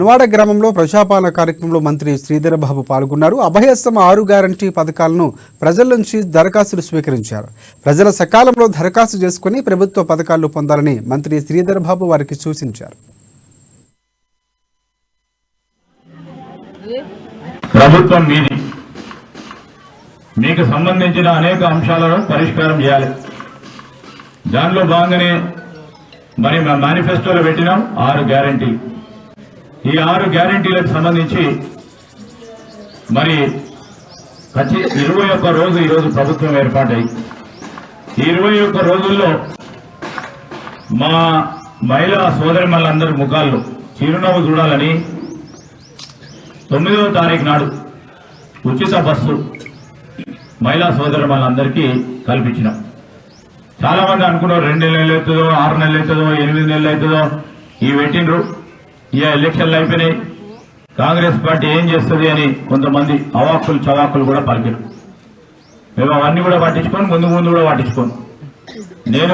నవాడ గ్రామంలో ప్రజాపాలన కార్యక్రమంలో మంత్రి శ్రీధర్ బాబు పాల్గొన్నారు. అభయస్తం 6 గ్యారంటీ పథకాలను ప్రజల నుంచి దరఖాస్తులు స్వీకరించారు. ప్రజల సకాలంలో దరఖాస్తు చేసుకుని ప్రభుత్వ పథకాలు పొందాలని మంత్రి శ్రీధర్ బాబు వారికి సూచించారు. ప్రభుత్వం మీది, మీకు సంబంధించిన అనేక అంశాలను పరిష్కారం చేయాలి. దానిలో భాగంగానే మరి మా మేనిఫెస్టోలో పెట్టినాం 6 గ్యారంటీలు. ఈ 6 గ్యారంటీలకు సంబంధించి మరి 21 రోజు ఈరోజు ప్రభుత్వం ఏర్పాటై ఈ 21 రోజుల్లో మా మహిళా సోదరిమణులందరి ముఖాల్లో చిరునవ్వు చూడాలని 9వ తారీఖు నాడు ఉచిత బస్సు మహిళా సోదరిమణులందరికీ కల్పించినాం. చాలా మంది అనుకున్నారు 2 నెలలు అవుతుందో, 6 నెలలు అవుతుందో, 8 నెలలు అవుతుందో ఈ పెట్టిండ్రు. ఇక ఎలక్షన్లు అయిపోయినాయి, కాంగ్రెస్ పార్టీ ఏం చేస్తుంది అని కొంతమంది అవాక్కులు చవాకులు కూడా పలికారు. మేము అవన్నీ కూడా పట్టించుకొని ముందు కూడా పట్టించుకోను. నేను